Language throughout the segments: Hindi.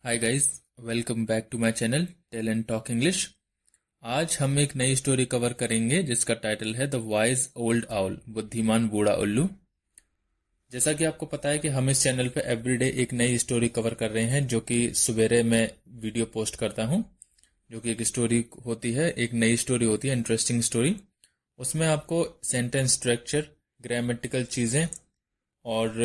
Hi guys, welcome back to my channel tell and talk English. आज हम एक नई स्टोरी कवर करेंगे जिसका टाइटल है द वाइज ओल्ड आउल, बुद्धिमान बूढ़ा उल्लू। जैसा कि आपको पता है कि हम इस चैनल पे एवरीडे एक नई स्टोरी कवर कर रहे हैं, जो कि सवेरे मैं वीडियो पोस्ट करता हूं, जो कि एक स्टोरी होती है, एक नई स्टोरी होती है, इंटरेस्टिंग स्टोरी। उसमें आपको सेंटेंस स्ट्रक्चर, ग्रामेटिकल चीजें और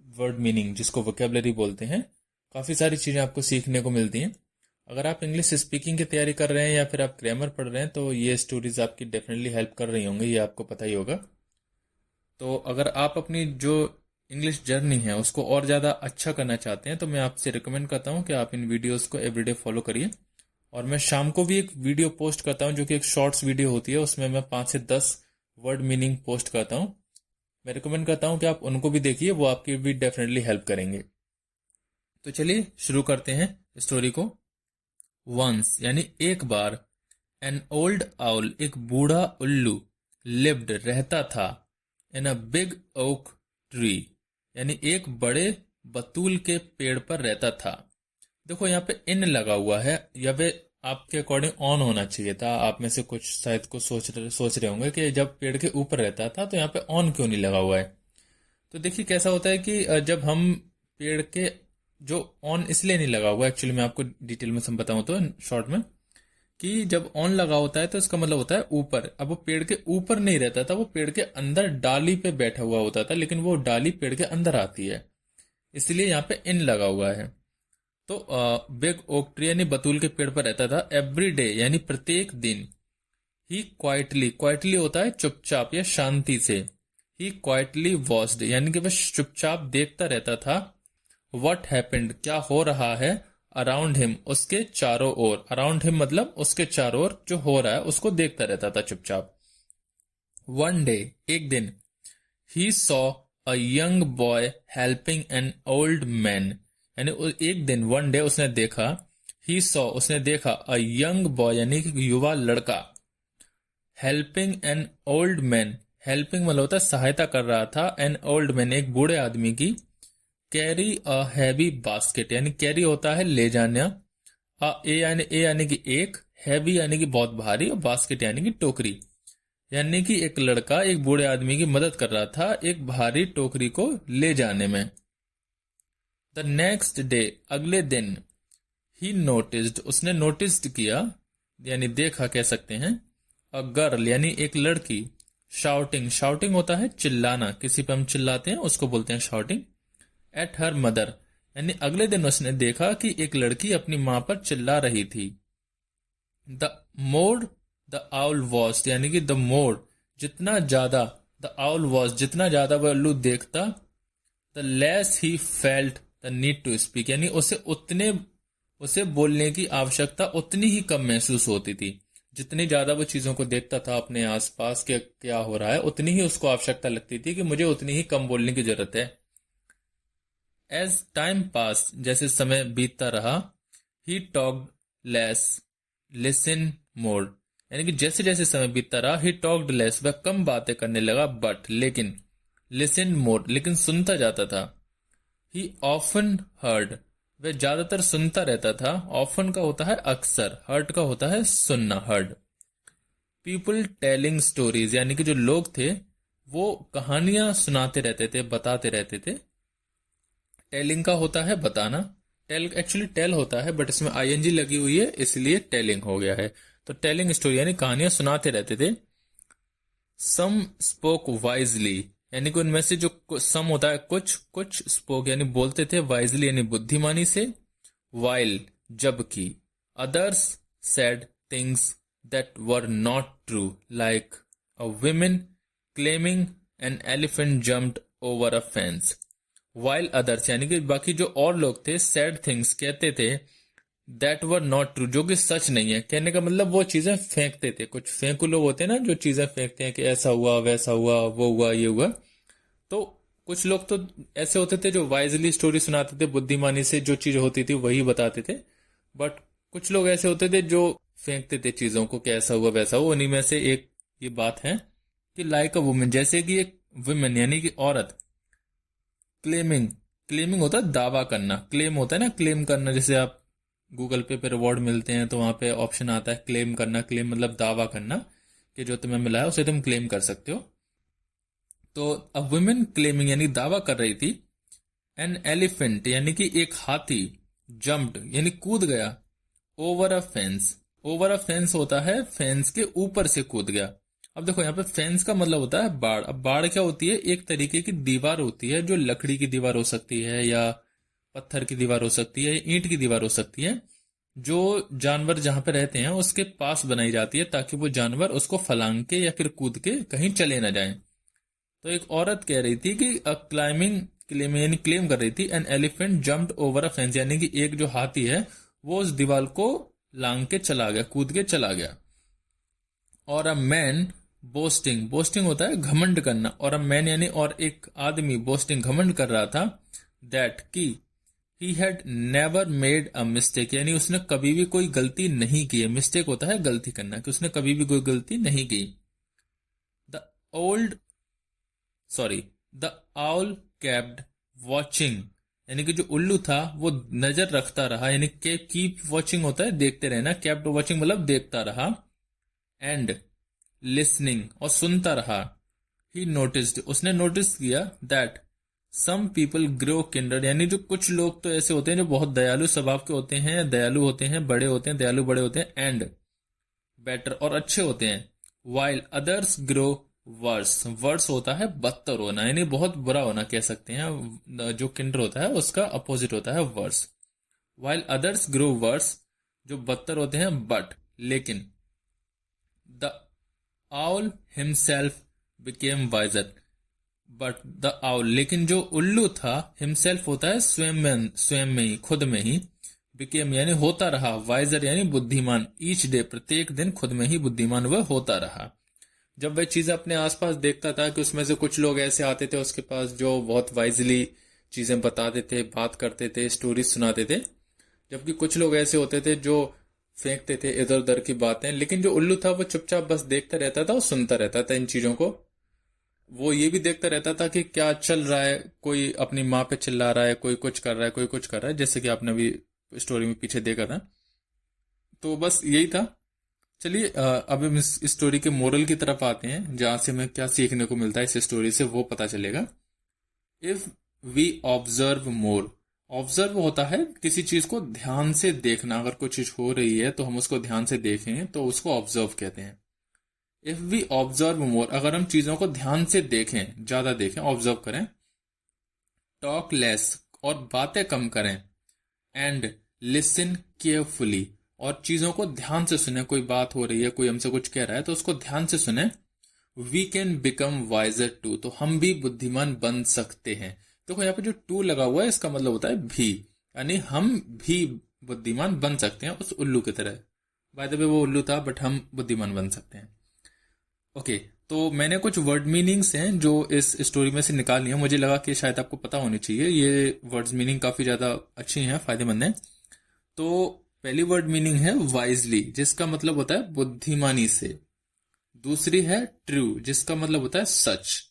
वर्ड मीनिंग, जिसको वोकेबलरी बोलते हैं, काफ़ी सारी चीज़ें आपको सीखने को मिलती हैं। अगर आप इंग्लिश स्पीकिंग की तैयारी कर रहे हैं या फिर आप ग्रामर पढ़ रहे हैं तो ये स्टोरीज आपकी डेफिनेटली हेल्प कर रही होंगी, ये आपको पता ही होगा। तो अगर आप अपनी जो इंग्लिश जर्नी है उसको और ज़्यादा अच्छा करना चाहते हैं तो मैं आपसे रिकमेंड करता हूँ कि आप इन वीडियोस को एवरीडे फॉलो करिए। और मैं शाम को भी एक वीडियो पोस्ट करता हूँ जो कि एक शॉर्ट्स वीडियो होती है, उसमें मैं 5 से 10 वर्ड मीनिंग पोस्ट करता हूँ। मैं रिकमेंड करता हूँ कि आप उनको भी देखिए, वो आपकी भी डेफिनेटली हेल्प करेंगे। तो चलिए शुरू करते हैं स्टोरी को। वंस यानी एक बार, एन ओल्ड आउल एक बूढ़ा उल्लू, लिव्ड रहता था, इन अ बिग ओक ट्री यानी एक बड़े बतूल के पेड़ पर रहता था। देखो यहाँ पे इन लगा हुआ है, या वे आपके अकॉर्डिंग ऑन होना चाहिए था। आप में से कुछ शायद को सोच रहे होंगे कि जब पेड़ के ऊपर रहता था तो यहाँ पे ऑन क्यों नहीं लगा हुआ है। तो देखिए कैसा होता है कि जब हम पेड़ के जो ऑन इसलिए नहीं लगा हुआ, एक्चुअली मैं आपको डिटेल में सब बताऊं तो शॉर्ट में, कि जब ऑन लगा होता है तो इसका मतलब होता है ऊपर। अब वो पेड़ के ऊपर नहीं रहता था, वो पेड़ के अंदर डाली पे बैठा हुआ होता था, लेकिन वो डाली पेड़ के अंदर आती है, इसलिए यहाँ पे इन लगा हुआ है। तो बिग ओक ट्री यानी बतूल के पेड़ पर रहता था। एवरी डे यानी प्रत्येक दिन। ही क्वाइटली, क्वाइटली होता है चुपचाप या शांति से। ही क्वाइटली वॉच्ड यानी कि वह चुपचाप देखता रहता था। वट हैपेंड क्या हो रहा है, अराउंड हिम उसके चारों ओर। अराउंड हिम मतलब उसके चारों ओर जो हो रहा है उसको देखता रहता था चुपचाप। वन डे एक दिन, he saw a young boy helping an old man यानी एक दिन, वन डे उसने देखा, ही सॉ उसने देखा, अ यंग बॉय यानी कि युवा लड़का, helping an old man, helping मतलब होता है सहायता कर रहा था, एन ओल्ड मैन एक बूढ़े आदमी की, कैरी अ हैवी बास्केट यानी कैरी होता है ले जाना, ए यानी कि एक, हैवी यानी कि बहुत भारी, और बास्केट यानी कि टोकरी। यानी कि एक लड़का एक बूढ़े आदमी की मदद कर रहा था एक भारी टोकरी को ले जाने में। द नेक्स्ट डे अगले दिन, ही नोटिस्ड उसने नोटिस्ड किया यानी देखा कह सकते हैं, अ गर्ल यानी एक लड़की, शाउटिंग, शाउटिंग होता है चिल्लाना, किसी पे हम चिल्लाते हैं उसको बोलते हैं शाउटिंग, एट हर मदर यानी अगले दिन उसने देखा कि एक लड़की अपनी मां पर चिल्ला रही थी। The more the owl was यानी कि द मोर जितना ज्यादा, द आउल वॉज जितना ज्यादा वह उल्लू देखता, the less he felt the need to speak यानी उसे बोलने की आवश्यकता उतनी ही कम महसूस होती थी। जितनी ज्यादा वो चीजों को देखता था अपने आसपास के क्या हो रहा है, उतनी ही उसको आवश्यकता लगती थी कि मुझे उतनी ही कम बोलने की जरूरत है। एज टाइम पास जैसे समय बीतता रहा, he talked less, listen more यानी कि जैसे जैसे समय बीतता रहा, ही टॉक्ड लेस वह कम बातें करने लगा, बट लेकिन, लिसन मोर लेकिन सुनता जाता था। ही ऑफन हर्ड वह ज्यादातर सुनता रहता था। ऑफन का होता है अक्सर, हर्ड का होता है सुनना, हर्ड। पीपल टेलिंग स्टोरीज यानी कि जो लोग थे वो कहानियां सुनाते रहते थे, बताते रहते थे। टेलिंग का होता है बताना, टेल एक्चुअली टेल होता है बट इसमें आईएनजी लगी हुई है इसलिए टेलिंग हो गया है। तो टेलिंग स्टोरी यानी कहानियां सुनाते रहते थे। सम स्पोक वाइजली यानी कि उनमें से जो सम होता है कुछ, कुछ स्पोक यानी बोलते थे, वाइजली यानी बुद्धिमानी से, वाइल जबकि, others said things that were not true like a women claiming an elephant jumped over a fence. While others यानी कि बाकी जो और लोग थे, सैड थिंग्स कहते थे, दैट वर नॉट ट्रू जो कि सच नहीं है। कहने का मतलब वो चीजें फेंकते थे, कुछ फेंकू लोग होते हैं ना जो चीजें फेंकते हैं कि ऐसा हुआ वैसा हुआ वो हुआ ये हुआ। तो कुछ लोग तो ऐसे होते थे जो वाइजली स्टोरी सुनाते थे, बुद्धिमानी से जो चीज होती थी वही बताते थे। बट कुछ लोग ऐसे होते थे जो फेंकते थे चीजों को कि ऐसा हुआ वैसा हुआ। उन्हीं में से एक ये बात है कि लाइक अ वुमेन जैसे कि एक वुमेन यानी कि औरत, क्लेमिंग क्लेमिंग होता है दावा करना, क्लेम होता है ना, क्लेम करना, जैसे आप गूगल पे रिवॉर्ड मिलते हैं तो वहां पे ऑप्शन आता है क्लेम करना, क्लेम मतलब दावा करना कि जो तुम्हें मिला है उसे तुम क्लेम कर सकते हो। तो अ वुमेन क्लेमिंग यानी दावा कर रही थी, एन एलिफेंट यानी कि एक हाथी, जम्प्ड यानी कूद गया, over a fence, over a fence होता है फेंस के ऊपर से कूद गया। अब देखो यहाँ पे फेंस का मतलब होता है बाड़। अब बाड़ क्या होती है, एक तरीके की दीवार होती है जो लकड़ी की दीवार हो सकती है या पत्थर की दीवार हो सकती है, ईंट की दीवार हो सकती है, जो जानवर जहां पे रहते हैं उसके पास बनाई जाती है ताकि वो जानवर उसको फलांग के या फिर कूद के कहीं चले ना जाएं। तो एक औरत कह रही थी कि क्लाइमिंग क्लेम यानी क्लेम कर रही थी, an elephant jumped over a fence यानी कि एक जो हाथी है वो उस दीवार को लांग के चला गया, कूद के चला गया। और अ मैन बोस्टिंग, बोस्टिंग होता है घमंड करना, और अ मैन यानी और एक आदमी बोस्टिंग घमंड कर रहा था, दैट की he had never made a mistake यानी उसने कभी भी कोई गलती नहीं की है। मिस्टेक होता है गलती करना, कि उसने कभी भी कोई गलती नहीं की। The old sorry the owl capped watching यानी कि जो उल्लू था वो नजर रखता रहा, यानी के कीप वॉचिंग होता है देखते रहना, केप्ड वॉचिंग मतलब देखता रहा, एंड लिसनिंग और सुनता रहा। ही नोटिस्ड उसने नोटिस किया, that some people grow kinder यानी जो कुछ लोग तो ऐसे होते हैं जो बहुत दयालु स्वभाव के होते हैं, दयालु होते हैं, बड़े होते हैं, दयालु बड़े होते हैं, एंड बेटर और अच्छे होते हैं, while others grow worse, worse होता है बदतर होना यानी बहुत बुरा होना कह सकते हैं, जो किंडर होता है उसका अपोजिट होता है worse. While others grow worse जो बदतर होते हैं, बट लेकिन the owl himself became wiser, but the owl लेकिन जो उल्लू था, हिमसेल्फ होता है स्वयं में ही, खुद में ही, बिकेम यानी होता रहा, वाइजर यानी बुद्धिमान, ईच डे प्रत्येक दिन खुद में ही बुद्धिमान वह होता रहा। जब वह चीजें अपने आसपास देखता था कि उसमें से कुछ लोग ऐसे आते थे उसके पास जो बहुत वाइजली चीजें बताते थे, बात करते थे, स्टोरीज सुनाते थे, जबकि कुछ लोग ऐसे होते थे जो फेंकते थे इधर उधर की बातें, लेकिन जो उल्लू था वो चुपचाप बस देखता रहता था और सुनता रहता था इन चीजों को। वो ये भी देखता रहता था कि क्या चल रहा है, कोई अपनी माँ पे चिल्ला रहा है, कोई कुछ कर रहा है, कोई कुछ कर रहा है, जैसे कि आपने अभी स्टोरी में पीछे देखा था। तो बस यही था। चलिए अब हम इस स्टोरी के मोरल की तरफ आते हैं, जहां से हमें क्या सीखने को मिलता है इस स्टोरी से वो पता चलेगा। If we observe more, observe होता है किसी चीज को ध्यान से देखना, अगर कोई चीज हो रही है तो हम उसको ध्यान से देखें तो उसको ऑब्जर्व कहते हैं। इफ वी ऑब्जर्व मोर अगर हम चीजों को ध्यान से देखें, ज्यादा देखें, ऑब्जर्व करें, टॉक लेस और बातें कम करें, एंड लिसन केयरफुली और चीजों को ध्यान से सुने, कोई बात हो रही है, कोई हमसे कुछ कह रहा है तो उसको ध्यान से सुने, we can become wiser too तो हम भी बुद्धिमान बन सकते हैं। देखो यहाँ पे जो टू लगा हुआ है इसका मतलब होता है भी, यानी हम भी बुद्धिमान बन सकते हैं उस उल्लू की तरह। बाय द वे वो उल्लू था बट हम बुद्धिमान बन सकते हैं। ओके, तो मैंने कुछ वर्ड मीनिंग्स हैं जो इस स्टोरी में से निकाल लिया, मुझे लगा कि शायद आपको पता होनी चाहिए। ये वर्ड्स मीनिंग काफी ज्यादा अच्छी हैं, फायदेमंद हैं। तो पहली वर्ड मीनिंग है वाइजली, जिसका मतलब होता है बुद्धिमानी से। दूसरी है ट्रू, जिसका मतलब होता है सच।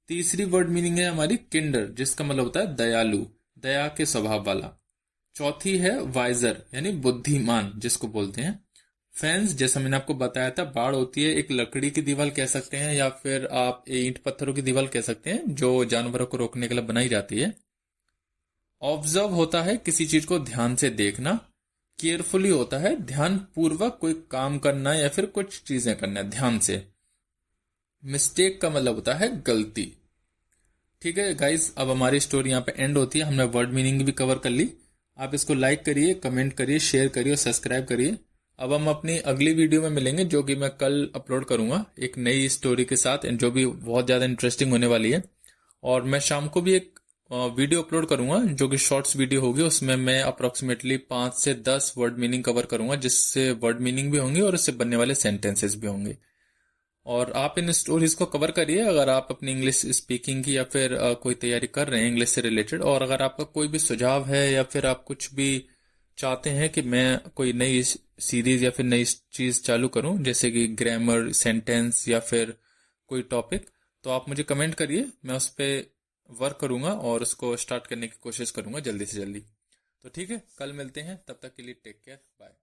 तीसरी वर्ड मीनिंग है हमारी किंडर, जिसका मतलब होता है दयालु, दया के स्वभाव वाला। चौथी है वाइजर यानी बुद्धिमान जिसको बोलते हैं। फेंस जैसा मैंने आपको बताया था, बाड़ होती है एक लकड़ी की दीवार कह सकते हैं या फिर आप ईंट पत्थरों की दीवार कह सकते हैं जो जानवरों को रोकने के लिए बनाई जाती है। ऑब्जर्व होता है किसी चीज को ध्यान से देखना। केयरफुली होता है ध्यान पूर्वक कोई काम करना या फिर कुछ चीजें करना ध्यान से। मिस्टेक का मतलब होता है गलती। ठीक है गाइस, अब हमारी स्टोरी यहाँ पे एंड होती है। हमने वर्ड मीनिंग भी कवर कर ली। आप इसको लाइक करिए, कमेंट करिए, शेयर करिए और सब्सक्राइब करिए। अब हम अपनी अगली वीडियो में मिलेंगे जो कि मैं कल अपलोड करूंगा एक नई स्टोरी के साथ, जो भी बहुत ज्यादा इंटरेस्टिंग होने वाली है। और मैं शाम को भी एक वीडियो अपलोड करूंगा जो कि शॉर्ट्स वीडियो होगी, उसमें मैं अप्रोक्सीमेटली 5 से 10 वर्ड मीनिंग कवर करूंगा, जिससे वर्ड मीनिंग भी होंगे और उससे बनने वाले सेंटेंसेस भी होंगे। और आप इन स्टोरीज को कवर करिए अगर आप अपनी इंग्लिश स्पीकिंग की या फिर कोई तैयारी कर रहे हैं इंग्लिश से रिलेटेड। और अगर आपका कोई भी सुझाव है या फिर आप कुछ भी चाहते हैं कि मैं कोई नई सीरीज या फिर नई चीज चालू करूं, जैसे कि ग्रामर, सेंटेंस या फिर कोई टॉपिक, तो आप मुझे कमेंट करिए, मैं उस पर वर्क करूंगा और उसको स्टार्ट करने की कोशिश करूंगा जल्दी से जल्दी। तो ठीक है, कल मिलते हैं, तब तक के लिए टेक केयर, बाय।